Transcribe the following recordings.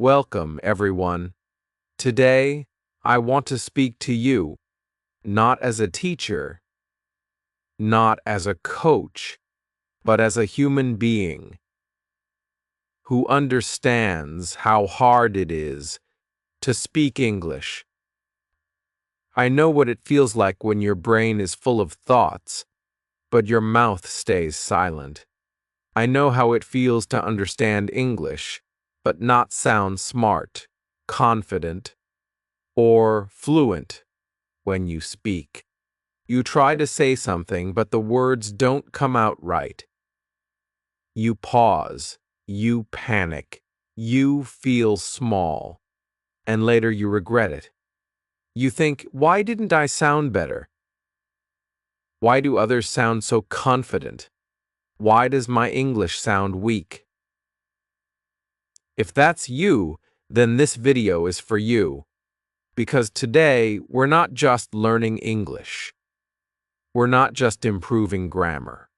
Welcome, everyone. Today, I want to speak to you, not as a teacher, not as a coach, but as a human being who understands how hard it is to speak English. I know what it feels like when your brain is full of thoughts, but your mouth stays silent. I know how it feels to understand English, but not sound smart, confident, or fluent when you speak. You try to say something, but the words don't come out right. You pause, you panic, you feel small, and later you regret it. You think, why didn't I sound better? Why do others sound so confident? Why does my English sound weak? If that's you, then this video is for you. Because today, we're not just learning English. We're not just improving grammar.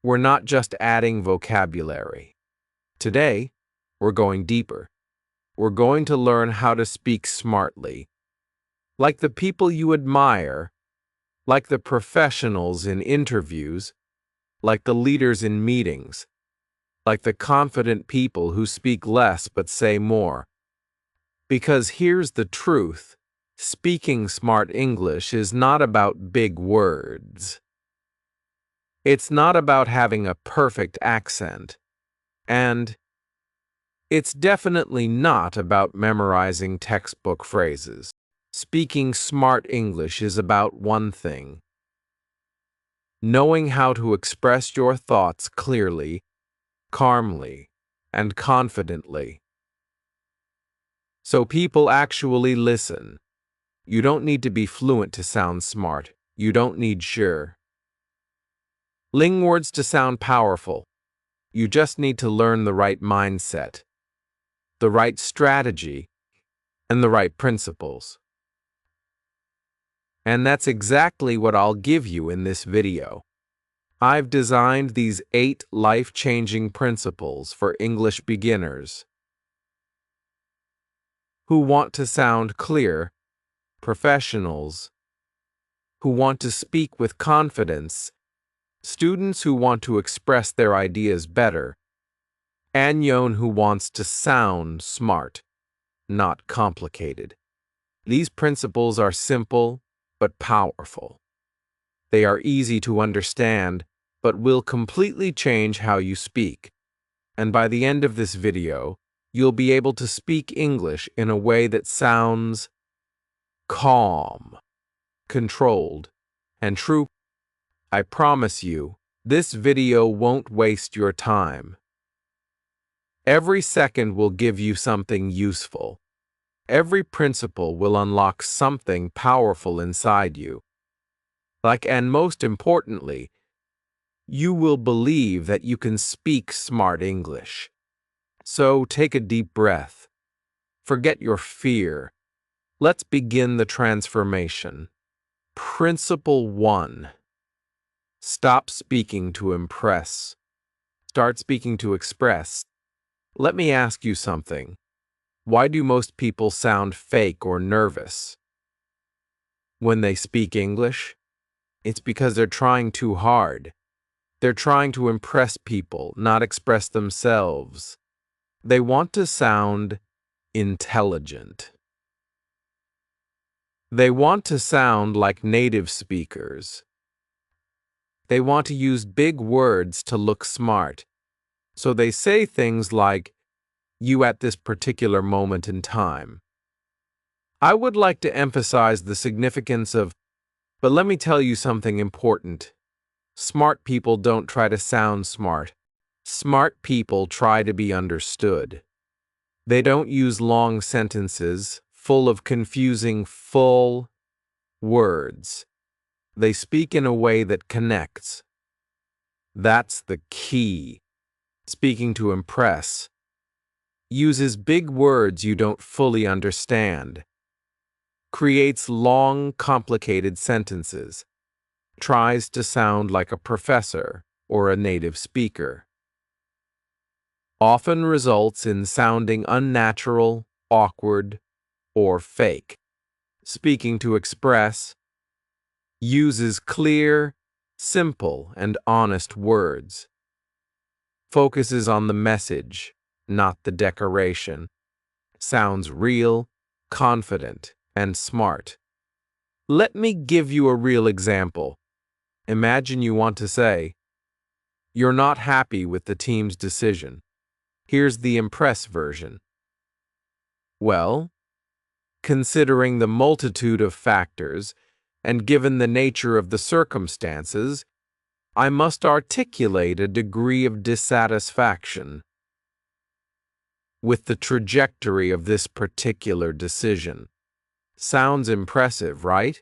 We're not just adding vocabulary. Today, we're going deeper. We're going to learn how to speak smartly, like the people you admire, like the professionals in interviews, like the leaders in meetings, like the confident people who speak less but say more. Because here's the truth. Speaking smart English is not about big words. It's not about having a perfect accent. And it's definitely not about memorizing textbook phrases. Speaking smart English is about one thing: knowing how to express your thoughts clearly, calmly, and confidently. So people actually listen. You don't need to be fluent to sound smart. You don't need sure ling words to sound powerful. You just need to learn the right mindset, the right strategy, and the right principles. And that's exactly what I'll give you in this video. I've designed these 8 life-changing principles for English beginners who want to sound clear, professionals who want to speak with confidence, students who want to express their ideas better, and Yon who wants to sound smart, not complicated. These principles are simple but powerful. They are easy to understand, but will completely change how you speak. And by the end of this video, you'll be able to speak English in a way that sounds calm, controlled, and true. I promise you, this video won't waste your time. Every second will give you something useful. Every principle will unlock something powerful inside you. And most importantly, you will believe that you can speak smart English. So take a deep breath. Forget your fear. Let's begin the transformation. Principle 1. Stop speaking to impress. Start speaking to express. Let me ask you something. Why do most people sound fake or nervous when they speak English? It's because they're trying too hard. They're trying to impress people, not express themselves. They want to sound intelligent. They want to sound like native speakers. They want to use big words to look smart. So they say things like, "you at this particular moment in time." I would like to emphasize the significance of, but let me tell you something important. Smart people don't try to sound smart. Smart people try to be understood. They don't use long sentences full of confusing full words. They speak in a way that connects. That's the key. Speaking to impress uses big words you don't fully understand, creates long, complicated sentences, tries to sound like a professor or a native speaker. often results in sounding unnatural, awkward, or fake. Speaking to express uses clear, simple, and honest words. Focuses on the message, not the decoration. Sounds real, confident, and smart. Let me give you a real example. Imagine you want to say, "You're not happy with the team's decision." Here's the impress version. "Well, considering the multitude of factors, and given the nature of the circumstances, I must articulate a degree of dissatisfaction with the trajectory of this particular decision." Sounds impressive, right?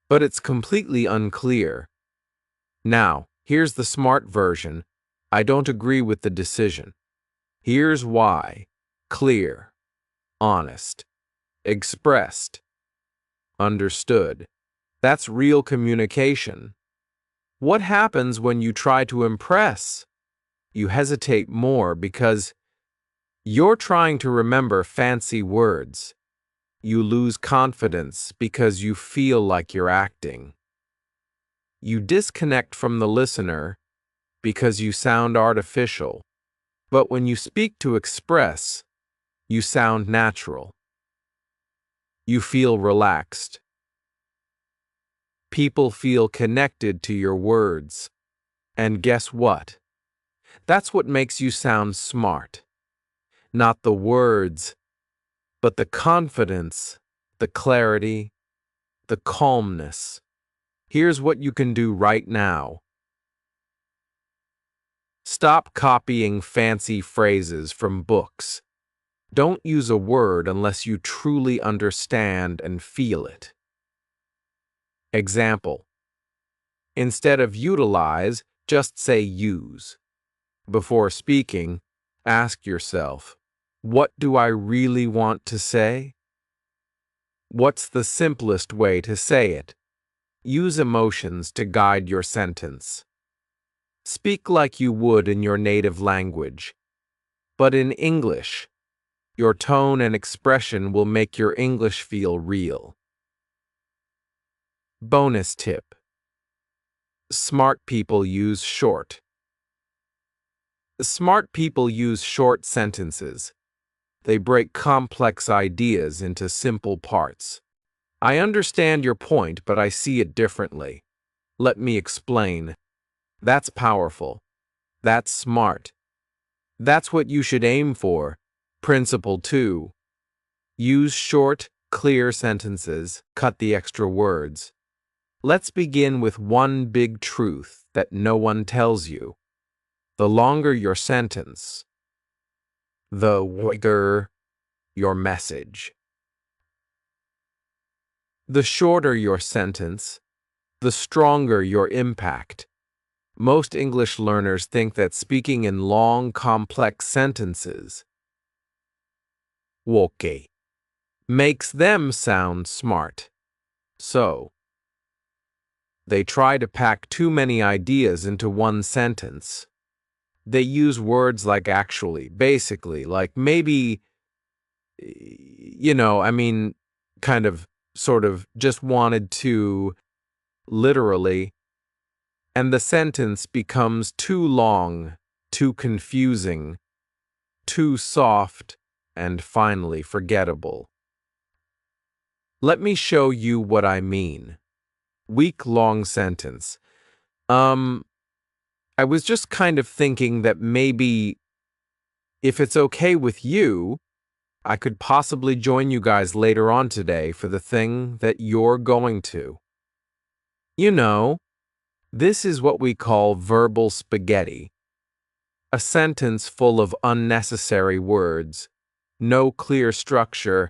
But it's completely unclear. Now, here's the smart version. "I don't agree with the decision. Here's why." Clear, honest, expressed, understood. That's real communication. What happens when you try to impress? You hesitate more because you're trying to remember fancy words. You lose confidence because you feel like you're acting. You disconnect from the listener because you sound artificial. But when you speak to express, you sound natural. You feel relaxed. People feel connected to your words. And guess what? That's what makes you sound smart. Not the words, but the confidence, the clarity, the calmness. Here's what you can do right now. Stop copying fancy phrases from books. Don't use a word unless you truly understand and feel it. Example. Instead of utilize, just say use. Before speaking, ask yourself, what do I really want to say? What's the simplest way to say it? Use emotions to guide your sentence. Speak like you would in your native language, but in English. Your tone and expression will make your English feel real. Bonus tip. Smart people use short. Smart people use short sentences. They break complex ideas into simple parts. I understand your point, but I see it differently. Let me explain. That's powerful. That's smart. That's what you should aim for. Principle 2. Use short, clear sentences. Cut the extra words. Let's begin with one big truth that no one tells you. The longer your sentence, the bigger your message. The shorter your sentence, the stronger your impact. Most English learners think that speaking in long, complex sentences makes them sound smart. So, they try to pack too many ideas into one sentence. They use words like actually, basically, like maybe, kind of, sort of, just wanted to, literally, and the sentence becomes too long, too confusing, too soft, and finally forgettable. Let me show you what I mean. Week-long sentence. I was just kind of thinking that maybe, if it's okay with you, I could possibly join you guys later on today for the thing that you're going to. You know, this is what we call verbal spaghetti. A sentence full of unnecessary words, no clear structure,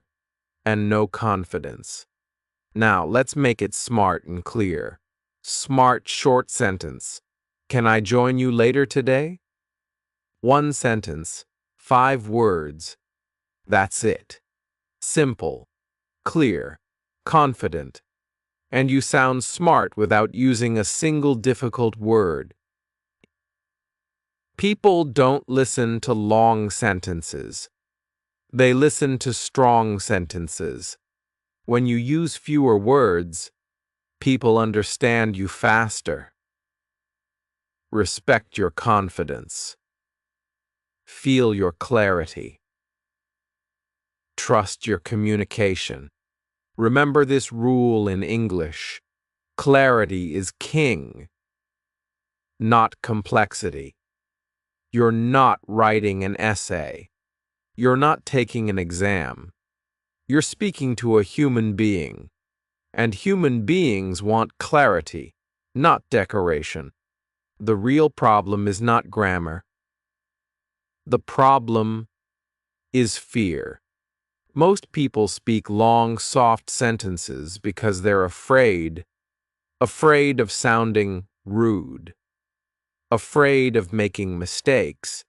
and no confidence. Now, let's make it smart and clear. Smart short sentence. Can I join you later today? One sentence, 5 words. That's it. Simple, clear, confident, and you sound smart without using a single difficult word. People don't listen to long sentences. They listen to strong sentences. When you use fewer words, people understand you faster. Respect your confidence. Feel your clarity. Trust your communication. Remember this rule in English. Clarity is king, not complexity. You're not writing an essay. You're not taking an exam. You're speaking to a human being. And human beings want clarity, not decoration. The real problem is not grammar. The problem is fear. Most people speak long, soft sentences because they're afraid of sounding rude, afraid of making mistakes,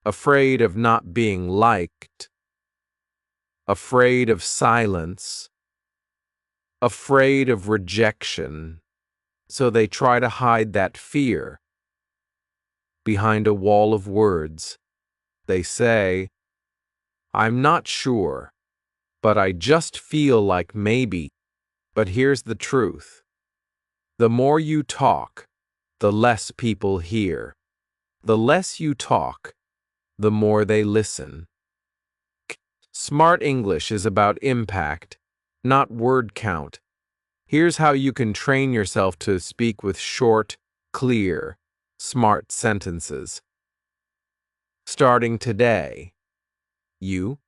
afraid of not being liked, afraid of silence, afraid of rejection. So they try to hide that fear behind a wall of words. They say, "I'm not sure, but I just feel like maybe." But here's the truth. The more you talk, the less people hear. The less you talk, the more they listen. Smart English is about impact, not word count. Here's how you can train yourself to speak with short, clear, smart sentences. Starting today, you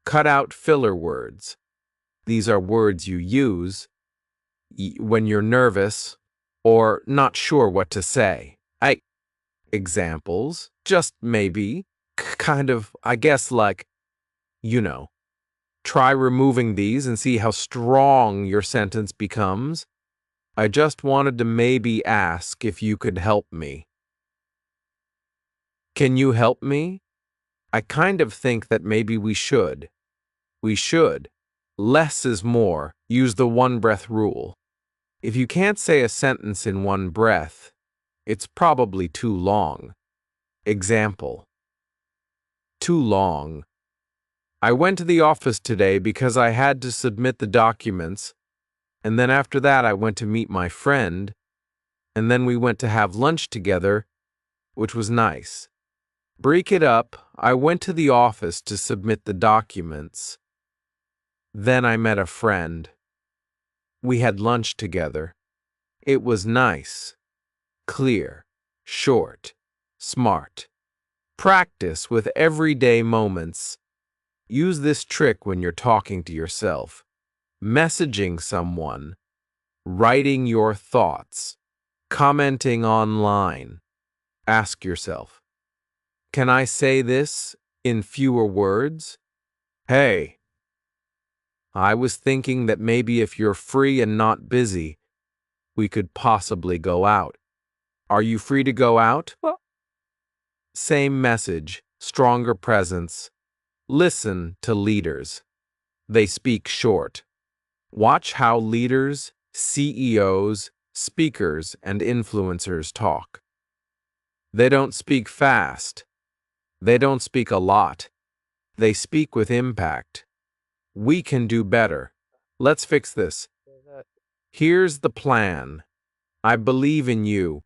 cut out filler words. These are words you use when you're nervous or not sure what to say. Examples, just maybe, kind of, I guess like, try removing these and see how strong your sentence becomes. I just wanted to maybe ask if you could help me. Can you help me? I kind of think that maybe we should. We should. Less is more. Use the one-breath rule. If you can't say a sentence in one breath, it's probably too long. Example. Too long. I went to the office today because I had to submit the documents, and then after that I went to meet my friend, and then we went to have lunch together, which was nice. Break it up. I went to the office to submit the documents. Then I met a friend. We had lunch together. It was nice. Clear, short, smart. Practice with everyday moments. Use this trick when you're talking to yourself, messaging someone, writing your thoughts, commenting online. Ask yourself, can I say this in fewer words? Hey, I was thinking that maybe if you're free and not busy, we could possibly go out. Are you free to go out? Same message, stronger presence. Listen to leaders. They speak short. Watch how leaders, CEOs, speakers, and influencers talk. They don't speak fast. They don't speak a lot. They speak with impact. We can do better. Let's fix this. Here's the plan. I believe in you.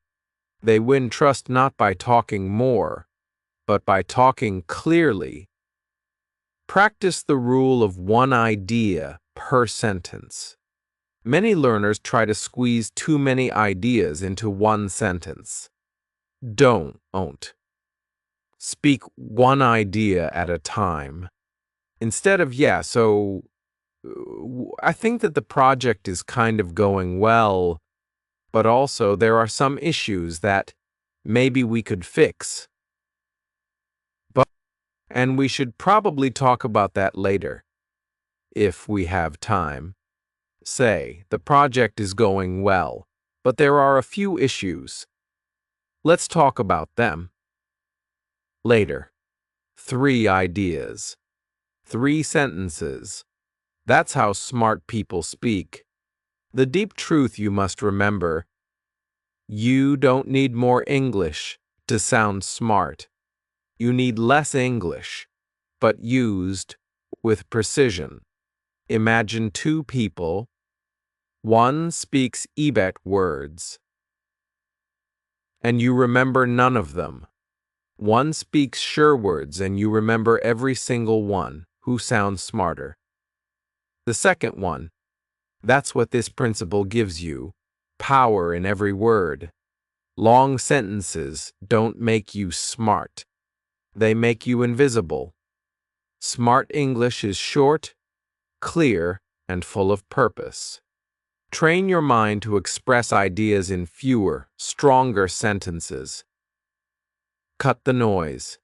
They win trust not by talking more, but by talking clearly. Practice the rule of one idea per sentence. Many learners try to squeeze too many ideas into one sentence. Don't. Speak one idea at a time. Instead of, I think that the project is kind of going well, but also there are some issues that maybe we could fix. And we should probably talk about that later, if we have time. Say, the project is going well, but there are a few issues. Let's talk about them. Later. 3 ideas. 3 sentences. That's how smart people speak. The deep truth you must remember: you don't need more English to sound smart. You need less English, but used with precision. Imagine two people. One speaks Ibet words, and you remember none of them. One speaks Sure words, and you remember every single one. Who sounds smarter? The second one. That's what this principle gives you. Power in every word. Long sentences don't make you smart. They make you invisible. Smart English is short, clear, and full of purpose. Train your mind to express ideas in fewer, stronger sentences. Cut the noise.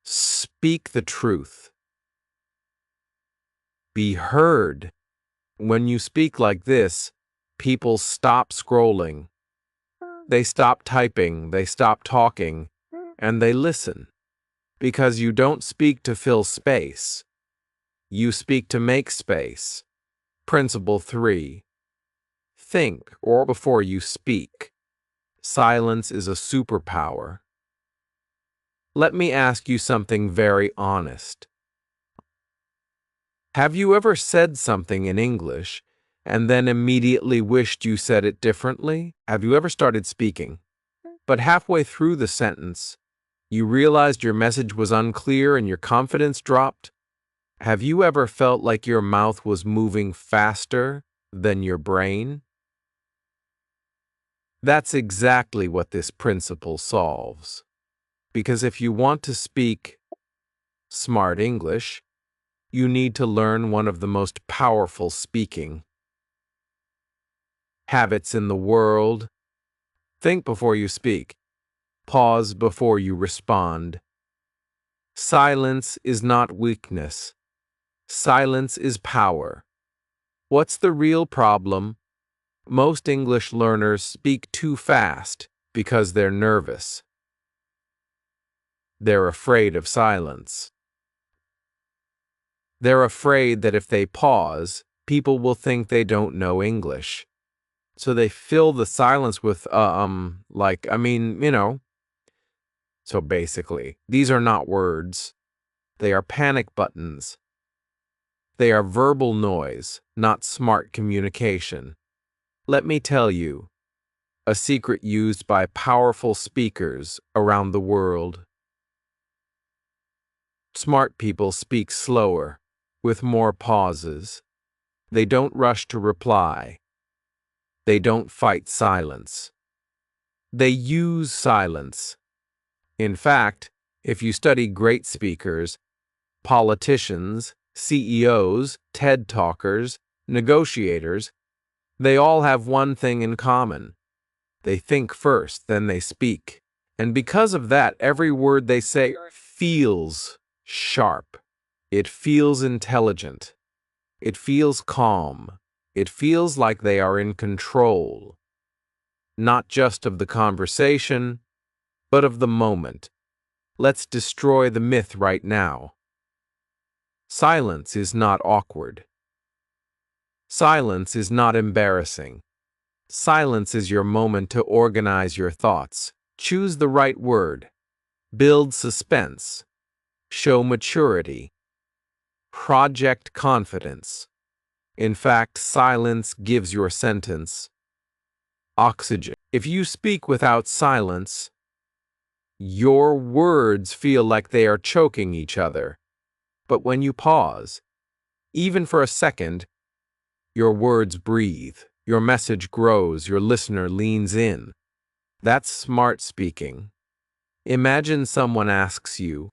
Speak the truth. Be heard. When you speak like this, people stop scrolling. They stop typing, they stop talking, and they listen. Because you don't speak to fill space. You speak to make space. Principle 3. Think or before you speak. Silence is a superpower. Let me ask you something very honest. Have you ever said something in English and then immediately wished you said it differently? Have you ever started speaking, but halfway through the sentence, you realized your message was unclear and your confidence dropped? Have you ever felt like your mouth was moving faster than your brain? That's exactly what this principle solves. Because if you want to speak smart English, you need to learn one of the most powerful speaking habits in the world. Think before you speak. Pause before you respond. Silence is not weakness. Silence is power. What's the real problem? Most English learners speak too fast because they're nervous. They're afraid of silence. They're afraid that if they pause, people will think they don't know English. So they fill the silence with, So basically, these are not words. They are panic buttons. They are verbal noise, not smart communication. Let me tell you, a secret used by powerful speakers around the world. Smart people speak slower, with more pauses. They don't rush to reply. They don't fight silence. They use silence. In fact, if you study great speakers, politicians, CEOs, TED talkers, negotiators, they all have one thing in common. They think first, then they speak. And because of that, every word they say feels sharp. It feels intelligent. It feels calm. It feels like they are in control. Not just of the conversation, but of the moment. Let's destroy the myth right now. Silence is not awkward. Silence is not embarrassing. Silence is your moment to organize your thoughts. Choose the right word. Build suspense. Show maturity. Project confidence. In fact, silence gives your sentence oxygen. If you speak without silence, your words feel like they are choking each other. But when you pause, even for a second, your words breathe, your message grows, your listener leans in. That's smart speaking. Imagine someone asks you,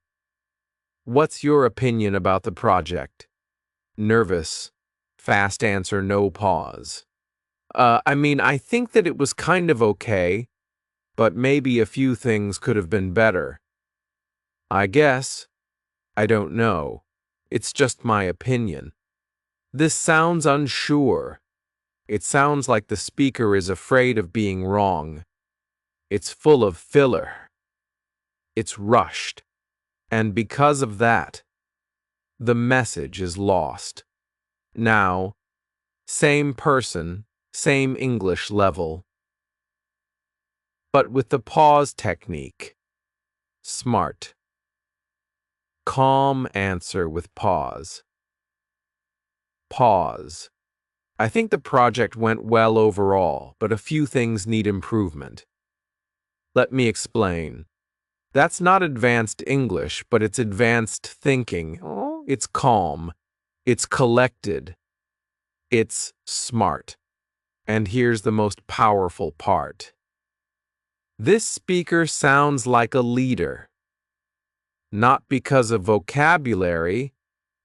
"What's your opinion about the project?" Nervous, fast answer, no pause. I think that it was kind of okay, but maybe a few things could have been better. I guess. I don't know. It's just my opinion. This sounds unsure. It sounds like the speaker is afraid of being wrong. It's full of filler. It's rushed. And because of that, the message is lost. Now, same person, same English level, but with the pause technique. Smart. Calm answer with pause. Pause. I think the project went well overall, but a few things need improvement. Let me explain. That's not advanced English, but it's advanced thinking. Oh, it's calm. It's collected. It's smart. And here's the most powerful part. This speaker sounds like a leader. Not because of vocabulary,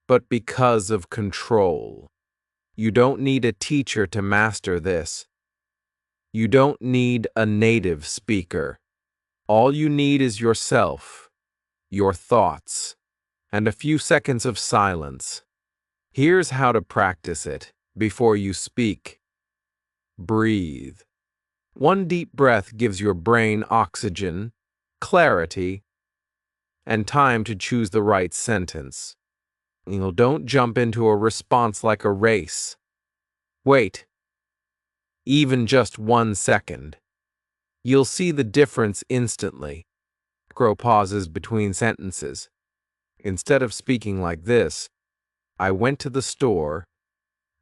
but because of control. You don't need a teacher to master this. You don't need a native speaker. All you need is yourself, your thoughts, and a few seconds of silence. Here's how to practice it before you speak. Breathe. One deep breath gives your brain oxygen, clarity, and time to choose the right sentence. Don't jump into a response like a race. Wait. Even just 1 second. You'll see the difference instantly. Micro pauses between sentences. Instead of speaking like this, I went to the store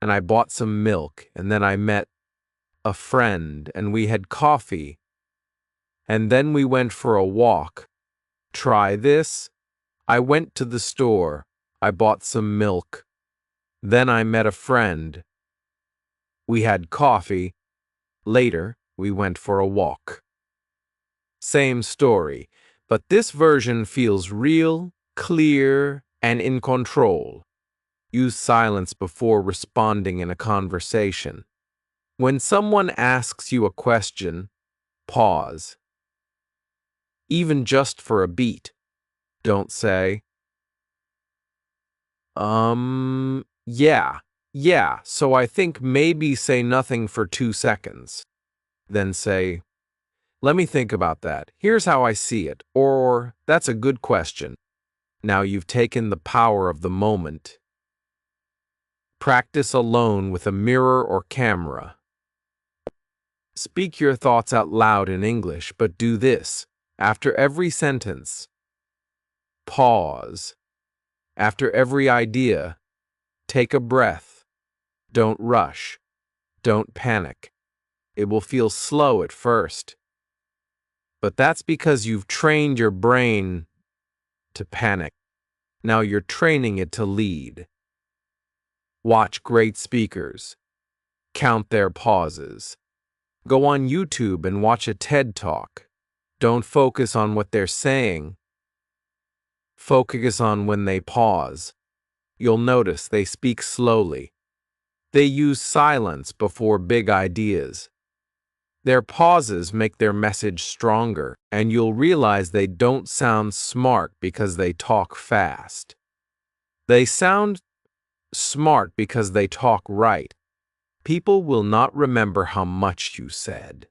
and I bought some milk, and then I met a friend and we had coffee, and then we went for a walk. Try this. I went to the store. I bought some milk. Then I met a friend. We had coffee. Later, we went for a walk. Same story, but this version feels real, clear, and in control. Use silence before responding in a conversation. When someone asks you a question, pause. Even just for a beat. Don't say, yeah, so I think maybe say nothing for 2 seconds. Then say, let me think about that. Here's how I see it. Or, that's a good question. Now you've taken the power of the moment. Practice alone with a mirror or camera. Speak your thoughts out loud in English, but do this. After every sentence, pause. After every idea, take a breath. Don't rush. Don't panic. It will feel slow at first. But that's because you've trained your brain to panic. Now you're training it to lead. Watch great speakers. Count their pauses. Go on YouTube and watch a TED Talk. Don't focus on what they're saying. Focus on when they pause. You'll notice they speak slowly. They use silence before big ideas. Their pauses make their message stronger, and you'll realize they don't sound smart because they talk fast. They sound smart because they talk right. People will not remember how much you said.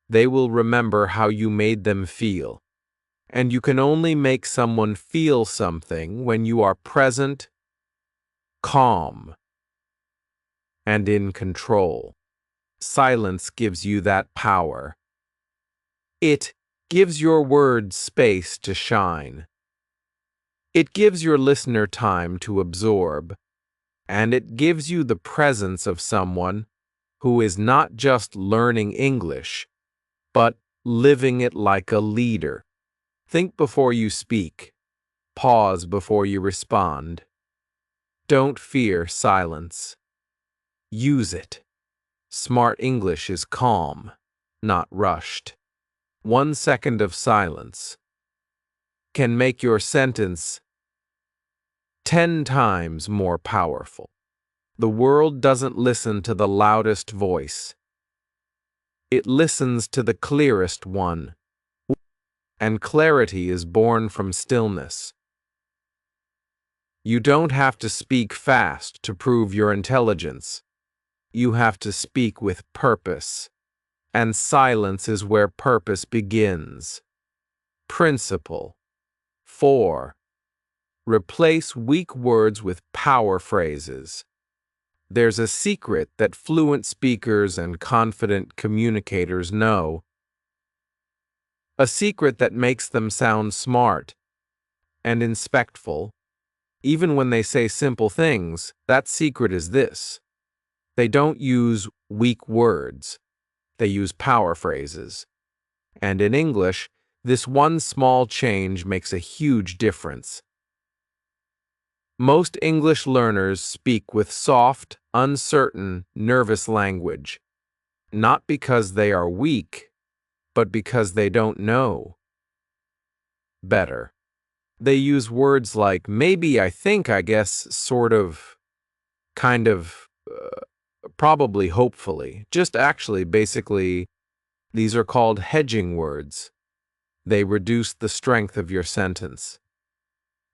They will remember how you made them feel. And you can only make someone feel something when you are present, calm, and in control. Silence gives you that power. It gives your words space to shine. It gives your listener time to absorb. And it gives you the presence of someone who is not just learning English, but living it like a leader. Think before you speak. Pause before you respond. Don't fear silence. Use it. Smart English is calm, not rushed. 1 second of silence can make your sentence 10 times more powerful. The world doesn't listen to the loudest voice. It listens to the clearest one. And clarity is born from stillness. You don't have to speak fast to prove your intelligence. You have to speak with purpose. And silence is where purpose begins. Principle 4. Replace weak words with power phrases. There's a secret that fluent speakers and confident communicators know. A secret that makes them sound smart and inspectful. Even when they say simple things, that secret is this: they don't use weak words, they use power phrases. And in English, this one small change makes a huge difference. Most English learners speak with soft, uncertain, nervous language, not because they are weak, but because they don't know better. They use words like maybe, I think, I guess, sort of, kind of, probably, hopefully. Just actually, basically, these are called hedging words. They reduce the strength of your sentence.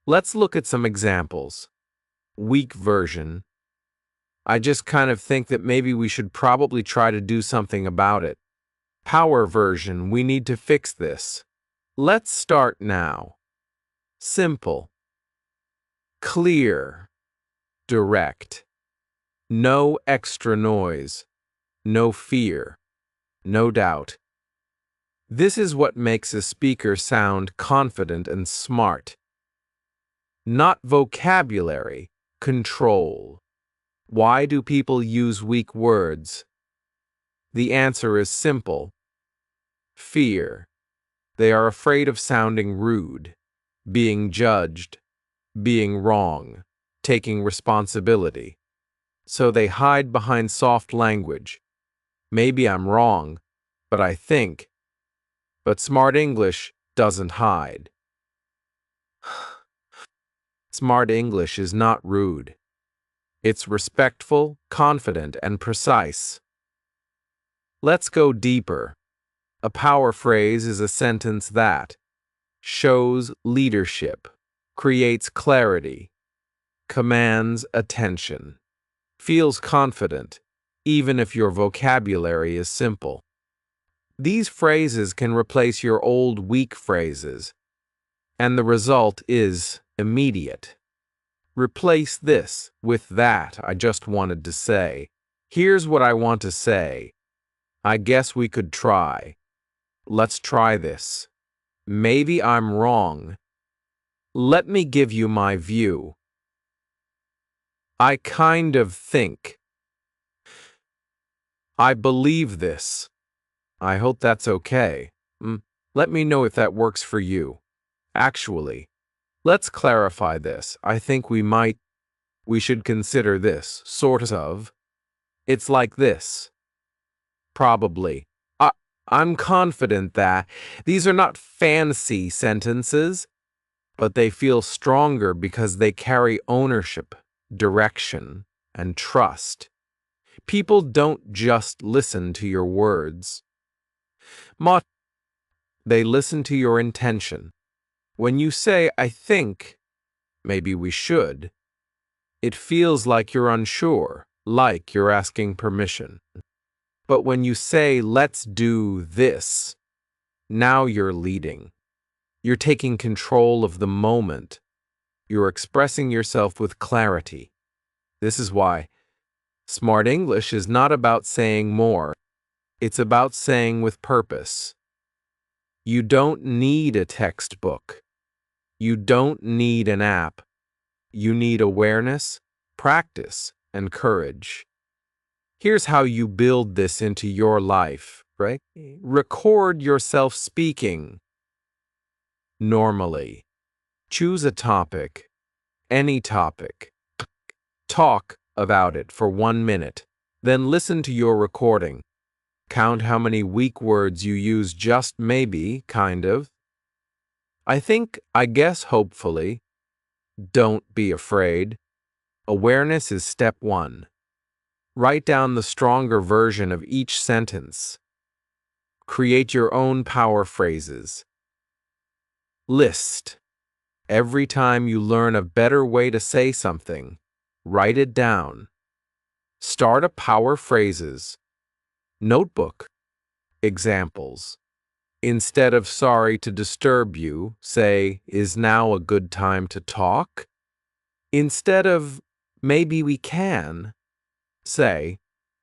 Let's look at some examples. Weak version. I just kind of think that maybe we should probably try to do something about it. Power version. We need to fix this. Let's start now. Simple. Clear. Direct. No extra noise. No fear. No doubt. This is what makes a speaker sound confident and smart. Not vocabulary, control. Why do people use weak words? The answer is simple. Fear. They are afraid of sounding rude, being judged, being wrong, taking responsibility. So they hide behind soft language. Maybe I'm wrong, but I think. But smart English doesn't hide. Smart English is not rude. It's respectful, confident, and precise. Let's go deeper. A power phrase is a sentence that shows leadership, creates clarity, commands attention, feels confident, even if your vocabulary is simple. These phrases can replace your old weak phrases, and the result is immediate. Replace this with that I just wanted to say. Here's what I want to say. I guess we could try. Let's try this. Maybe I'm wrong. Let me give you my view. I kind of think. I believe this. I hope that's okay. Let me know if that works for you. Actually, let's clarify this. I think we should consider this, sort of. It's like this. Probably. I'm confident that these are not fancy sentences, but they feel stronger because they carry ownership, direction, and trust. People don't just listen to your words. They listen to your intention. When you say, I think, maybe we should, it feels like you're unsure, like you're asking permission. But when you say, let's do this, now you're leading. You're taking control of the moment. You're expressing yourself with clarity. This is why smart English is not about saying more. It's about saying with purpose. You don't need a textbook. You don't need an app. You need awareness, practice, and courage. Here's how you build this into your life, right? Record yourself speaking. Normally. Choose a topic, any topic. Talk about it for 1 minute. Then listen to your recording. Count how many weak words you use, just maybe, kind of. I think, I guess, hopefully. Don't be afraid. Awareness is step 1. Write down the stronger version of each sentence. Create your own power phrases. List. Every time you learn a better way to say something, write it down. Start a power phrases notebook. Examples. Instead of sorry to disturb you, say, is now a good time to talk? Instead of maybe we can, say,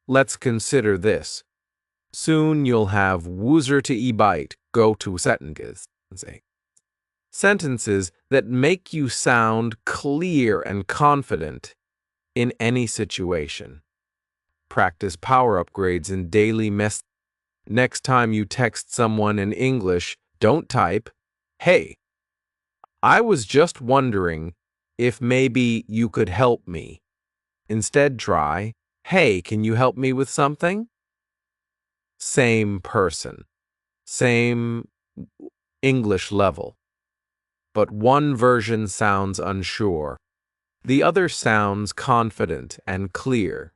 let's consider this. Soon you'll have wuzer to ibite go to sentences. Sentences that make you sound clear and confident in any situation. Practice power upgrades in daily messages. Next time you text someone in English, don't type, "Hey, I was just wondering if maybe you could help me." Instead, try, "Hey, can you help me with something?" Same person, same English level, but one version sounds unsure. The other sounds confident and clear.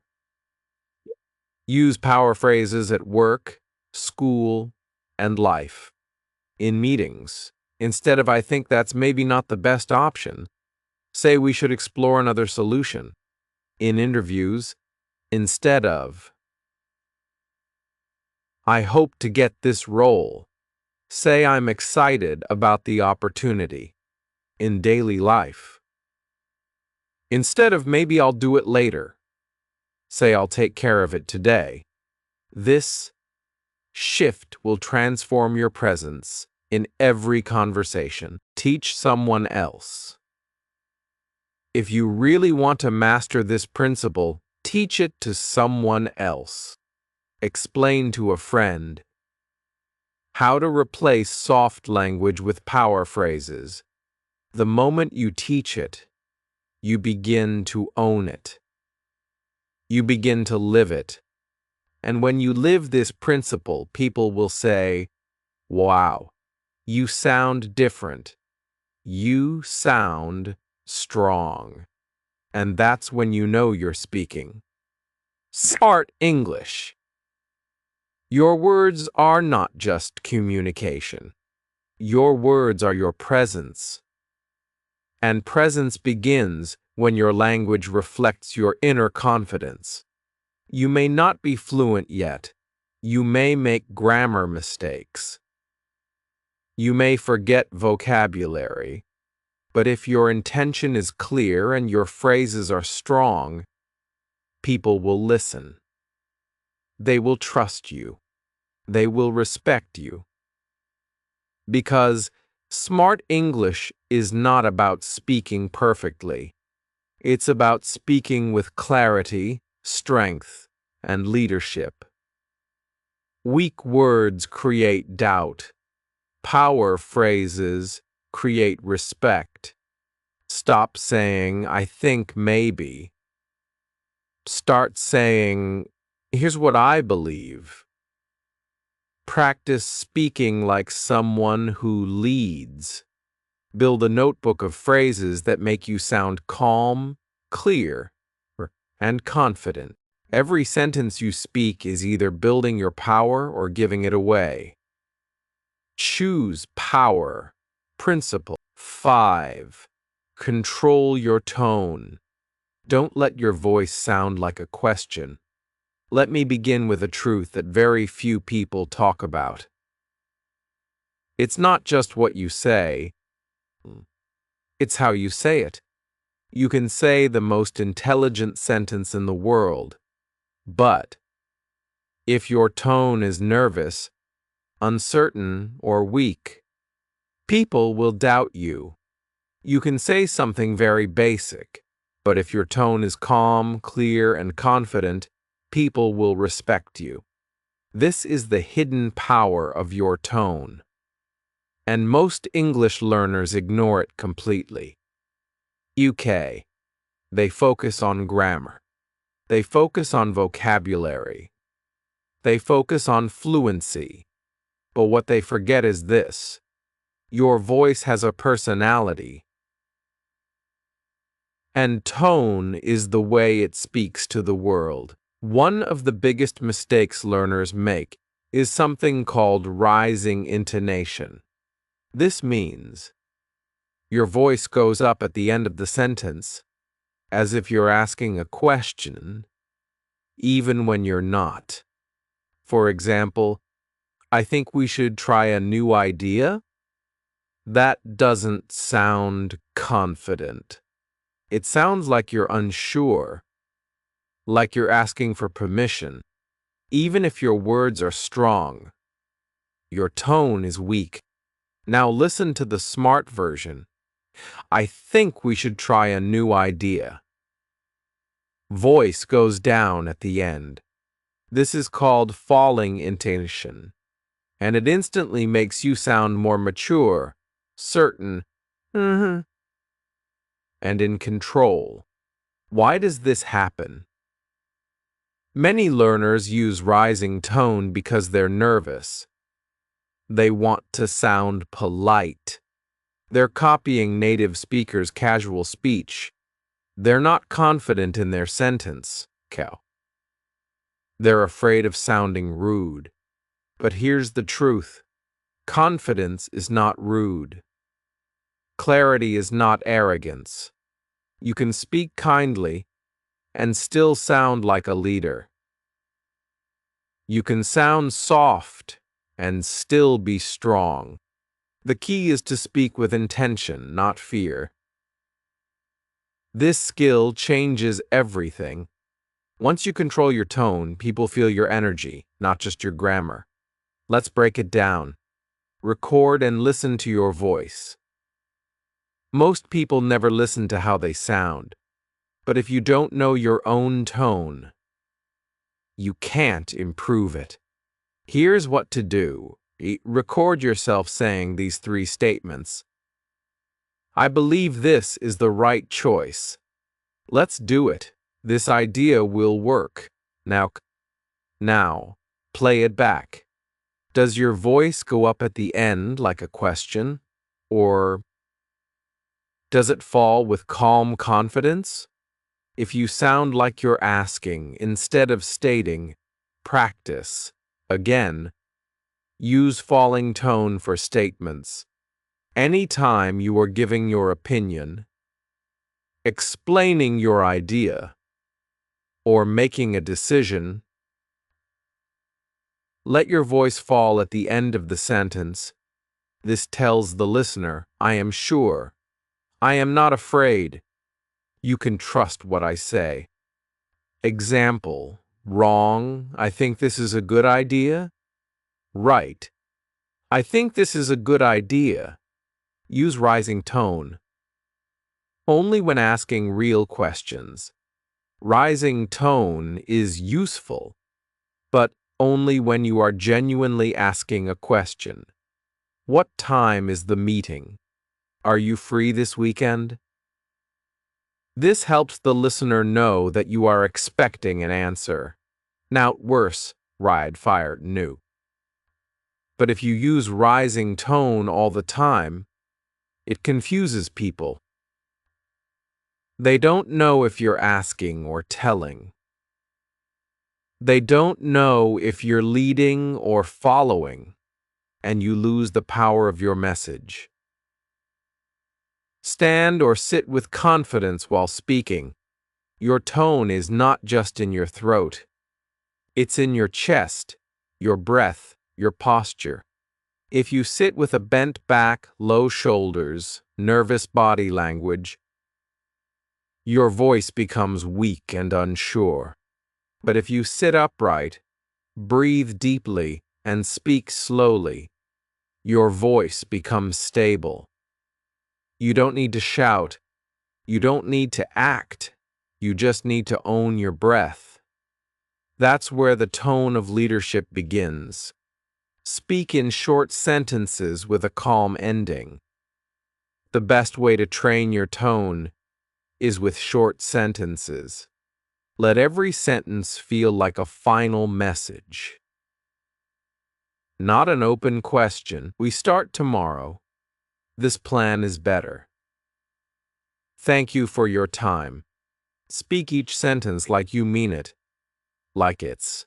Use power phrases at work, school, and life. In meetings, instead of "I think that's maybe not the best option," say "we should explore another solution." In interviews, instead of "I hope to get this role," say "I'm excited about the opportunity." In daily life, instead of "maybe I'll do it later," say "I'll take care of it today." This shift will transform your presence in every conversation. Teach someone else. If you really want to master this principle, teach it to someone else. Explain to a friend how to replace soft language with power phrases. The moment you teach it, you begin to own it. You begin to live it. And when you live this principle, people will say, "Wow, you sound different. You sound strong." And that's when you know you're speaking smart English. Your words are not just communication. Your words are your presence. And presence begins when your language reflects your inner confidence. You may not be fluent yet. You may make grammar mistakes. You may forget vocabulary. But if your intention is clear and your phrases are strong, people will listen. They will trust you. They will respect you. Because smart English is not about speaking perfectly. It's about speaking with clarity, strength, and leadership. Weak words create doubt. Power phrases create respect. Stop saying, "I think maybe." Start saying, "Here's what I believe." Practice speaking like someone who leads. Build a notebook of phrases that make you sound calm, clear, and confident. Every sentence you speak is either building your power or giving it away. Choose power. Principle 5. Control your tone. Don't let your voice sound like a question. Let me begin with a truth that very few people talk about. It's not just what you say, it's how you say it. You can say the most intelligent sentence in the world, but if your tone is nervous, uncertain, or weak, people will doubt you. You can say something very basic, but if your tone is calm, clear, and confident, people will respect you. This is the hidden power of your tone. And most English learners ignore it completely. UK. They focus on grammar. They focus on vocabulary. They focus on fluency. But what they forget is this: your voice has a personality. And tone is the way it speaks to the world. One of the biggest mistakes learners make is something called rising intonation. This means your voice goes up at the end of the sentence, as if you're asking a question, even when you're not. For example, "I think we should try a new idea." That doesn't sound confident. It sounds like you're unsure, like you're asking for permission. Even if your words are strong, your tone is weak. Now listen to the smart version. I think we should try a new idea. Voice goes down at the end. This is called falling intonation, and it instantly makes you sound more mature, certain, and in control. Why does this happen? Many learners use rising tone because they're nervous. They want to sound polite. They're copying native speakers' casual speech. They're not confident in their sentence, They're afraid of sounding rude. But here's the truth. Confidence is not rude. Clarity is not arrogance. You can speak kindly and still sound like a leader. You can sound soft and still be strong. The key is to speak with intention, not fear. This skill changes everything. Once you control your tone, people feel your energy, not just your grammar. Let's break it down. Record and listen to your voice. Most people never listen to how they sound. But if you don't know your own tone, you can't improve it. Here's what to do. Record yourself saying these 3 statements. I believe this is the right choice. Let's do it. This idea will work. Now, play it back. Does your voice go up at the end like a question? Or does it fall with calm confidence? If you sound like you're asking instead of stating, practice. Again, use falling tone for statements. Anytime you are giving your opinion, explaining your idea, or making a decision, let your voice fall at the end of the sentence. This tells the listener, I am sure. I am not afraid. You can trust what I say. Example, wrong, I think this is a good idea. Right, I think this is a good idea. Use rising tone. Only when asking real questions. Rising tone is useful, but only when you are genuinely asking a question. What time is the meeting? Are you free this weekend? This helps the listener know that you are expecting an answer. Now, worse, ride, fire, new. But if you use rising tone all the time, it confuses people. They don't know if you're asking or telling. They don't know if you're leading or following, and you lose the power of your message. Stand or sit with confidence while speaking. Your tone is not just in your throat. It's in your chest, your breath, your posture. If you sit with a bent back, low shoulders, nervous body language, your voice becomes weak and unsure. But if you sit upright, breathe deeply, and speak slowly, your voice becomes stable. You don't need to shout. You don't need to act. You just need to own your breath. That's where the tone of leadership begins. Speak in short sentences with a calm ending. The best way to train your tone is with short sentences. Let every sentence feel like a final message, not an open question. We start tomorrow. This plan is better. Thank you for your time. Speak each sentence like you mean it, like it's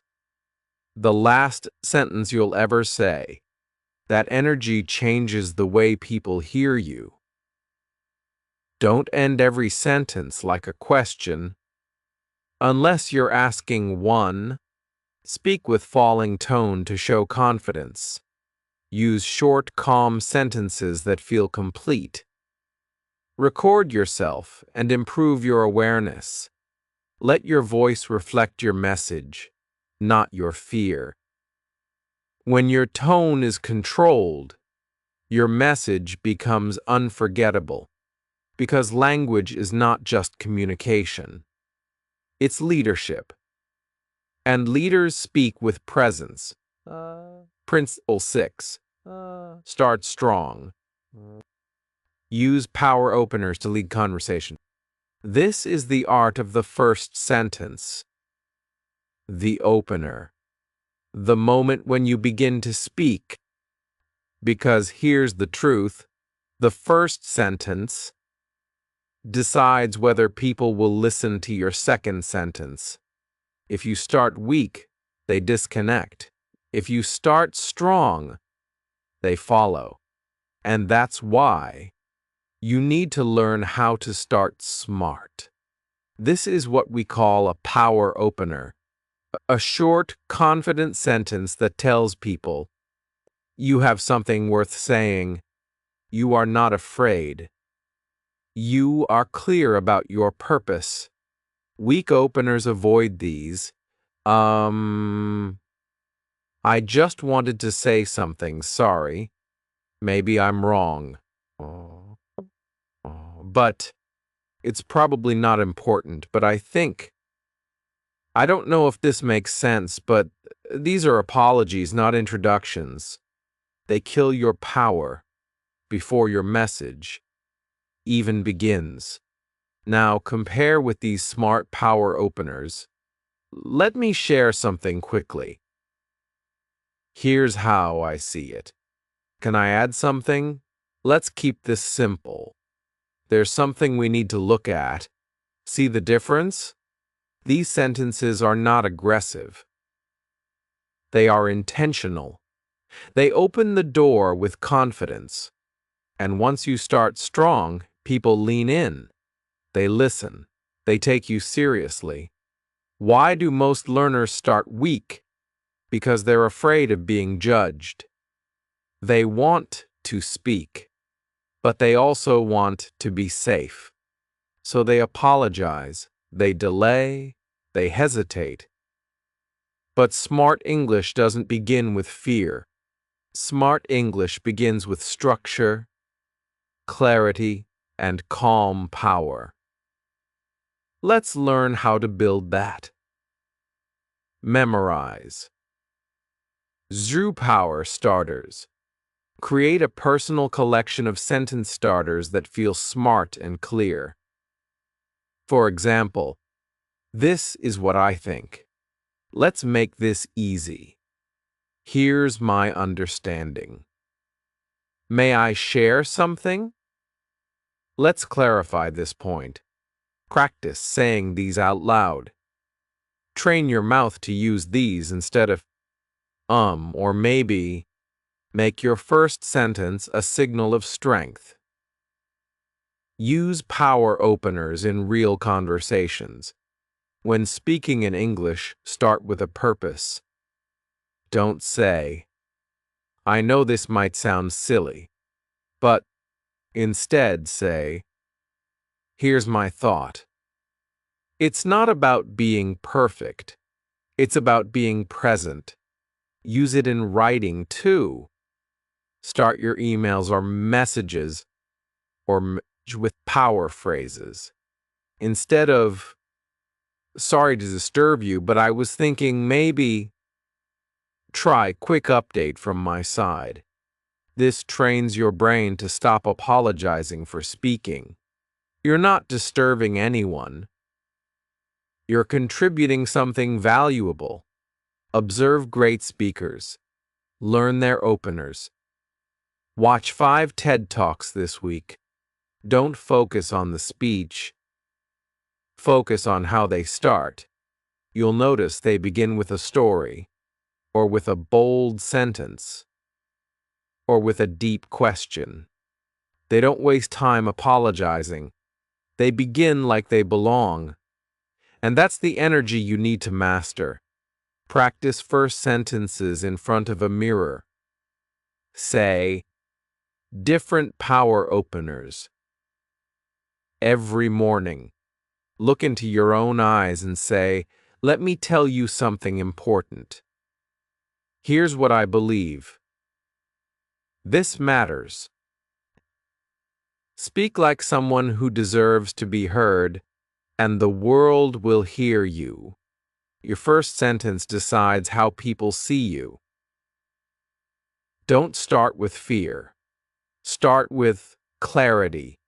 the last sentence you'll ever say. That energy changes the way people hear you. Don't end every sentence like a question. Unless you're asking one, speak with falling tone to show confidence. Use short, calm sentences that feel complete. Record yourself and improve your awareness. Let your voice reflect your message, not your fear. When your tone is controlled, your message becomes unforgettable, because language is not just communication. It's leadership. And leaders speak with presence. Principle 6. Start strong. Use power openers to lead conversation. This is the art of the first sentence. The opener. The moment when you begin to speak. Because here's the truth, the first sentence decides whether people will listen to your second sentence. If you start weak, they disconnect. If you start strong, they follow. And that's why you need to learn how to start smart. This is what we call a power opener, a short, confident sentence that tells people, you have something worth saying. You are not afraid. You are clear about your purpose. Weak openers avoid these. I just wanted to say something, sorry. Maybe I'm wrong. But it's probably not important, but I don't know if this makes sense, but these are apologies, not introductions. They kill your power before your message even begins. Now compare with these smart power openers. Let me share something quickly. Here's how I see it. Can I add something? Let's keep this simple. There's something we need to look at. See the difference? These sentences are not aggressive. They are intentional. They open the door with confidence. And once you start strong, people lean in. They listen. They take you seriously. Why do most learners start weak? Because they're afraid of being judged. They want to speak, but they also want to be safe. So they apologize, they delay, they hesitate. But smart English doesn't begin with fear. Smart English begins with structure, clarity, and calm power. Let's learn how to build that. Memorize. Zru Power Starters. Create a personal collection of sentence starters that feel smart and clear. For example, this is what I think. Let's make this easy. Here's my understanding. May I share something? Let's clarify this point. Practice saying these out loud. Train your mouth to use these instead of or maybe. Make your first sentence a signal of strength. Use power openers in real conversations. When speaking in English, start with a purpose. Don't say, I know this might sound silly, but instead say, here's my thought. It's not about being perfect. It's about being present. Use it in writing too. Start your emails or messages with power phrases. Instead of, sorry to disturb you, but I was thinking maybe, try quick update from my side. This trains your brain to stop apologizing for speaking. You're not disturbing anyone. You're contributing something valuable. Observe great speakers. Learn their openers. Watch 5 TED Talks this week. Don't focus on the speech. Focus on how they start. You'll notice they begin with a story, or with a bold sentence, or with a deep question. They don't waste time apologizing. They begin like they belong. And that's the energy you need to master. Practice first sentences in front of a mirror. Say, different power openers. Every morning, look into your own eyes and say, Let me tell you something important. Here's what I believe. This matters. Speak like someone who deserves to be heard, and the world will hear you. Your first sentence decides how people see you. Don't start with fear. Start with clarity.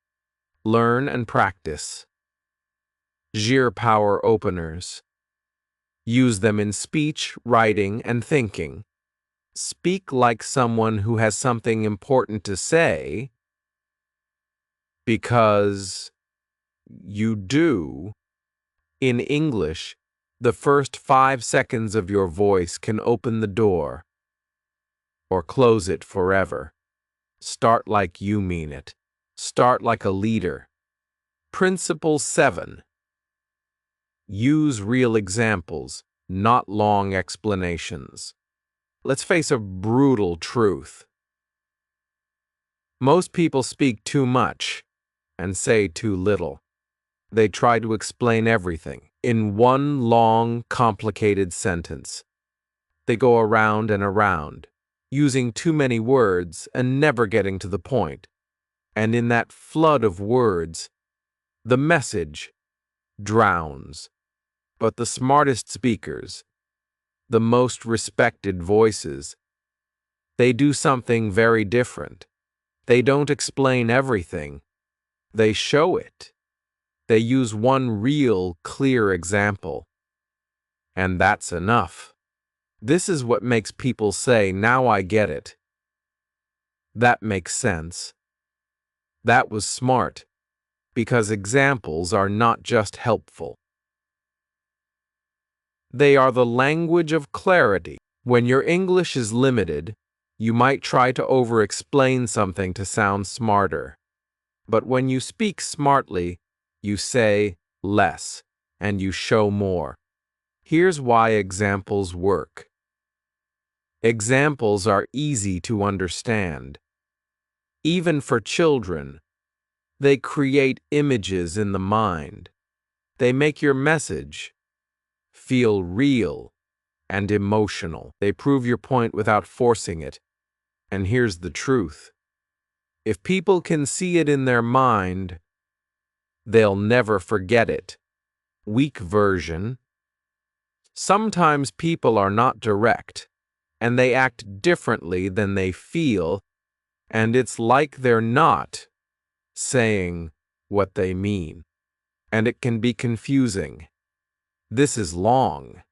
Learn and practice. Gir power openers. Use them in speech, writing, and thinking. Speak like someone who has something important to say, because you do. In English, the first 5 seconds of your voice can open the door or close it forever. Start like you mean it. Start like a leader. Principle 7. Use real examples, not long explanations. Let's face a brutal truth. Most people speak too much and say too little. They try to explain everything in one long, complicated sentence. They go around and around, using too many words and never getting to the point. And in that flood of words, the message drowns. But the smartest speakers, the most respected voices, they do something very different. They don't explain everything. They show it. They use one real, clear example. And that's enough. This is what makes people say, "Now I get it." That makes sense. That was smart, because examples are not just helpful. They are the language of clarity. When your English is limited, you might try to over-explain something to sound smarter. But when you speak smartly, you say less, and you show more. Here's why examples work. Examples are easy to understand. Even for children, they create images in the mind. They make your message feel real and emotional. They prove your point without forcing it. And here's the truth. If people can see it in their mind, they'll never forget it. Weak version. Sometimes people are not direct, and they act differently than they feel, and it's like they're not saying what they mean. And it can be confusing. This is long.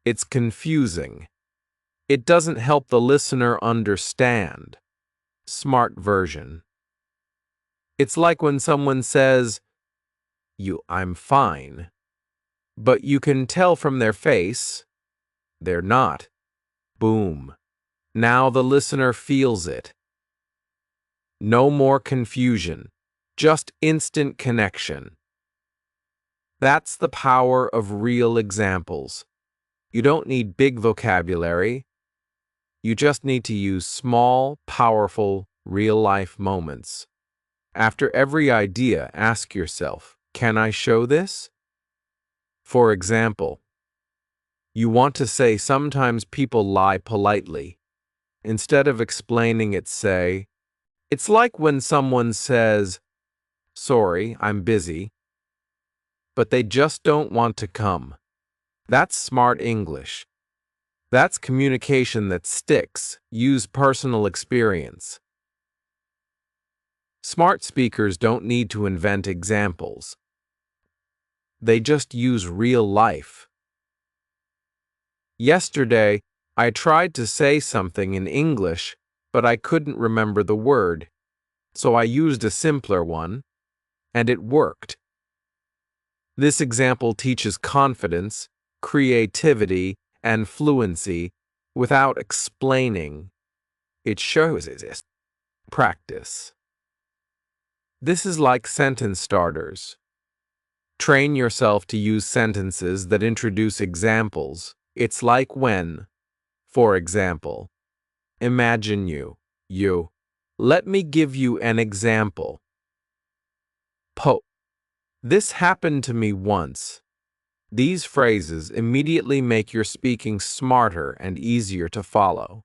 It's confusing. It doesn't help the listener understand. Smart version. It's like when someone says, I'm fine, but you can tell from their face, they're not. Boom. Now the listener feels it. No more confusion, just instant connection. That's the power of real examples. You don't need big vocabulary. You just need to use small, powerful, real-life moments. After every idea, ask yourself, can I show this? For example, you want to say sometimes people lie politely. Instead of explaining it, say, it's like when someone says, sorry, I'm busy, but they just don't want to come. That's smart English. That's communication that sticks. Use personal experience. Smart speakers don't need to invent examples. They just use real life. Yesterday, I tried to say something in English, but I couldn't remember the word, so I used a simpler one, and it worked. This example teaches confidence, creativity, and fluency without explaining. It shows it. Practice. This is like sentence starters. Train yourself to use sentences that introduce examples. It's like when, for example, imagine you. Let me give you an example. This happened to me once. These phrases immediately make your speaking smarter and easier to follow.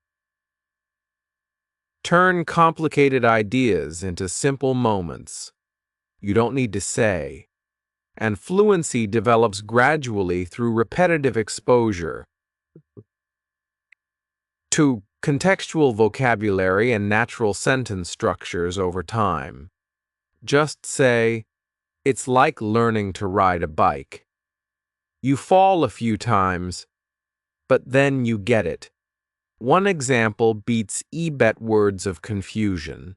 Turn complicated ideas into simple moments. You don't need to say. And fluency develops gradually through repetitive exposure to contextual vocabulary and natural sentence structures over time. Just say, "It's like learning to ride a bike. You fall a few times, but then you get it." One example beats EBET words of confusion.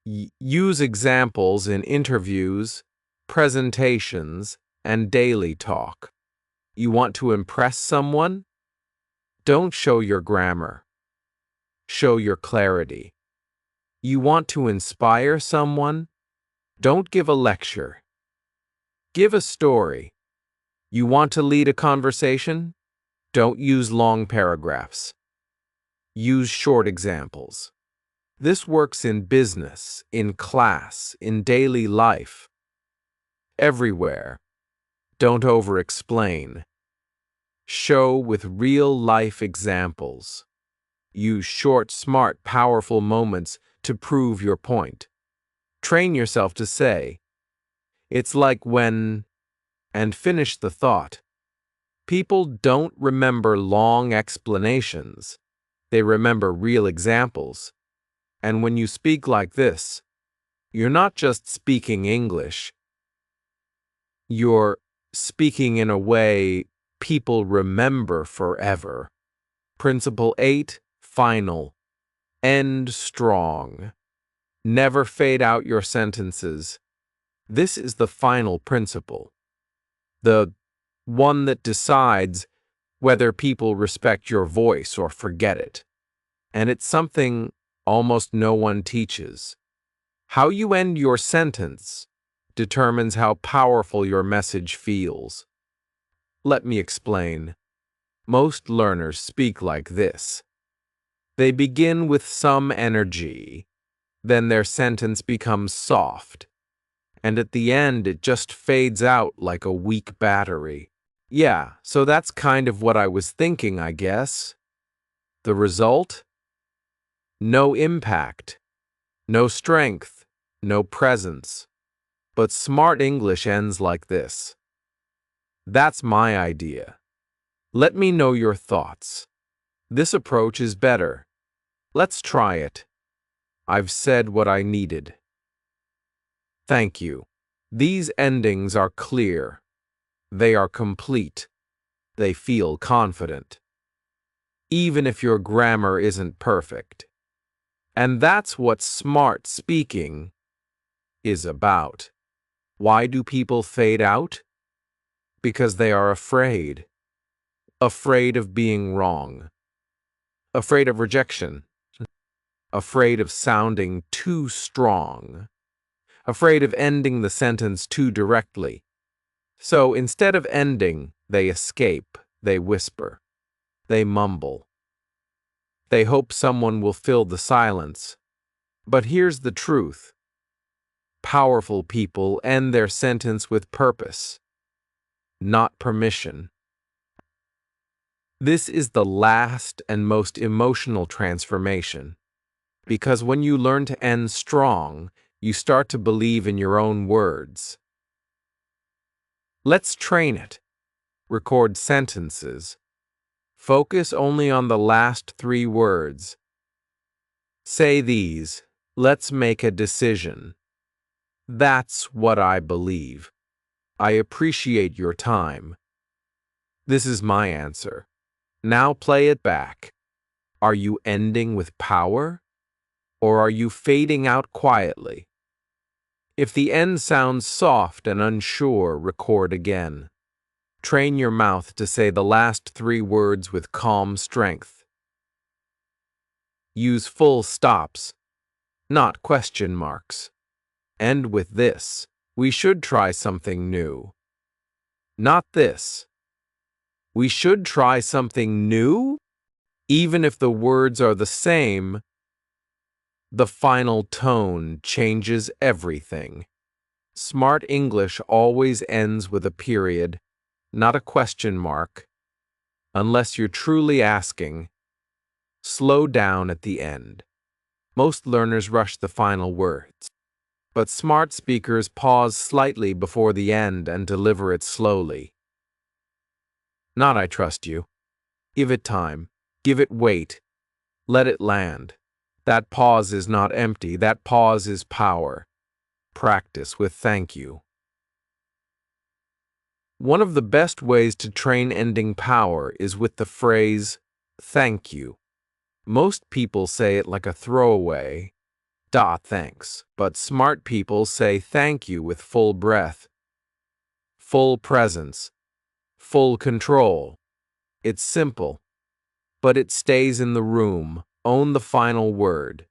Use examples in interviews, presentations, and daily talk. You want to impress someone? Don't show your grammar. Show your clarity. You want to inspire someone? Don't give a lecture. Give a story. You want to lead a conversation? Don't use long paragraphs. Use short examples. This works in business, in class, in daily life. Everywhere. Don't over-explain. Show with real-life examples. Use short, smart, powerful moments to prove your point. Train yourself to say, "It's like when," and finish the thought. People don't remember long explanations. They remember real examples. And when you speak like this, you're not just speaking English. You're speaking in a way people remember forever. Principle 8, final. End strong. Never fade out your sentences. This is the final principle. The one that decides whether people respect your voice or forget it. And it's something almost no one teaches. How you end your sentence determines how powerful your message feels. Let me explain. Most learners speak like this. They begin with some energy, then their sentence becomes soft, and at the end it just fades out like a weak battery. Yeah, so that's kind of what I was thinking, I guess. The result? No impact, no strength, no presence. But smart English ends like this. That's my idea. Let me know your thoughts. This approach is better. Let's try it. I've said what I needed. Thank you. These endings are clear. They are complete. They feel confident. Even if your grammar isn't perfect. And that's what smart speaking is about. Why do people fade out? Because they are afraid. Afraid of being wrong. Afraid of rejection. Afraid of sounding too strong. Afraid of ending the sentence too directly. So instead of ending, they escape, they whisper, they mumble. They hope someone will fill the silence. But here's the truth. Powerful people end their sentence with purpose, not permission. This is the last and most emotional transformation. Because when you learn to end strong, you start to believe in your own words. Let's train it. Record sentences. Focus only on the last 3 words. Say these. Let's make a decision. That's what I believe. I appreciate your time. This is my answer. Now play it back. Are you ending with power? Or are you fading out quietly? If the end sounds soft and unsure, record again. Train your mouth to say the last 3 words with calm strength. Use full stops, not question marks. End with this. We should try something new. Not this. We should try something new? Even if the words are the same, the final tone changes everything. Smart English always ends with a period. not a question mark. Unless you're truly asking, slow down at the end. Most learners rush the final words, but smart speakers pause slightly before the end and deliver it slowly. Not I trust you. Give it time. Give it weight. Let it land. That pause is not empty. That pause is power. Practice with thank you. One of the best ways to train ending power is with the phrase, thank you. Most people say it like a throwaway, thanks, but smart people say thank you with full breath, full presence, full control. It's simple, but it stays in the room. Own the final word.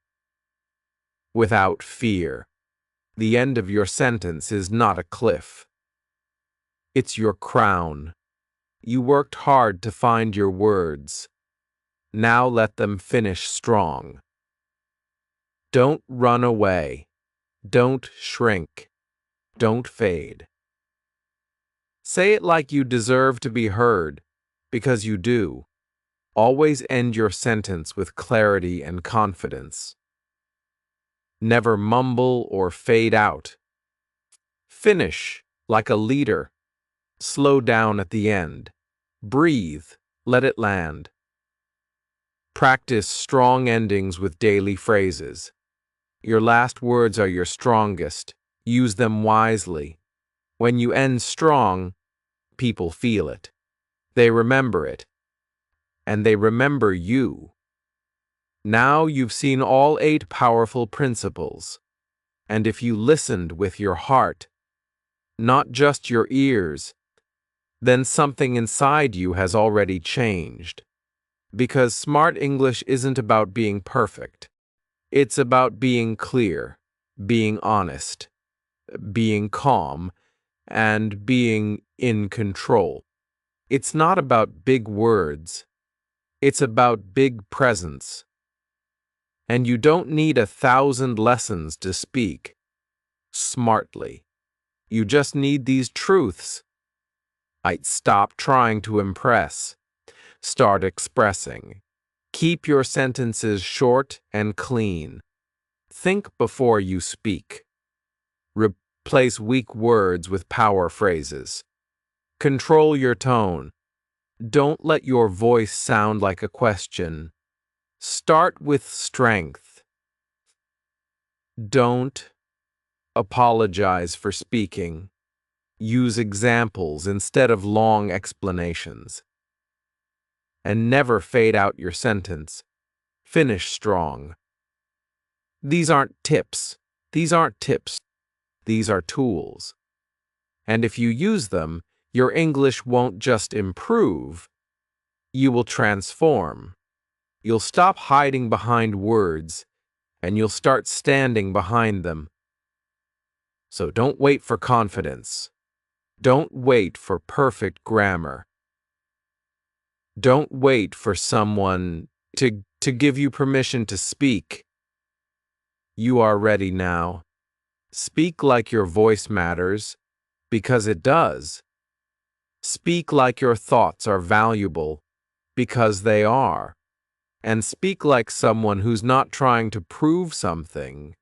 Without fear. The end of your sentence is not a cliff. It's your crown. You worked hard to find your words. Now let them finish strong. Don't run away. Don't shrink. Don't fade. Say it like you deserve to be heard, because you do. Always end your sentence with clarity and confidence. Never mumble or fade out. Finish like a leader. Slow down at the end. Breathe. Let it land. Practice strong endings with daily phrases. Your last words are your strongest. Use them wisely. When you end strong, people feel it. They remember it. And they remember you. Now you've seen all 8 powerful principles. And if you listened with your heart, not just your ears, then something inside you has already changed. Because smart English isn't about being perfect. It's about being clear, being honest, being calm, and being in control. It's not about big words. It's about big presence. And you don't need 1,000 lessons to speak smartly. You just need these truths. Stop trying to impress. Start expressing. Keep your sentences short and clean. Think before you speak. Replace weak words with power phrases. Control your tone. Don't let your voice sound like a question. Start with strength. Don't apologize for speaking. Use examples instead of long explanations. And never fade out your sentence. Finish strong. These aren't tips. These aren't tips. These are tools. And if you use them, your English won't just improve. You will transform. You'll stop hiding behind words, and you'll start standing behind them. So don't wait for confidence. Don't wait for perfect grammar. Don't wait for someone to give you permission to speak. You are ready now. Speak like your voice matters, because it does. Speak like your thoughts are valuable, because they are. And speak like someone who's not trying to prove something,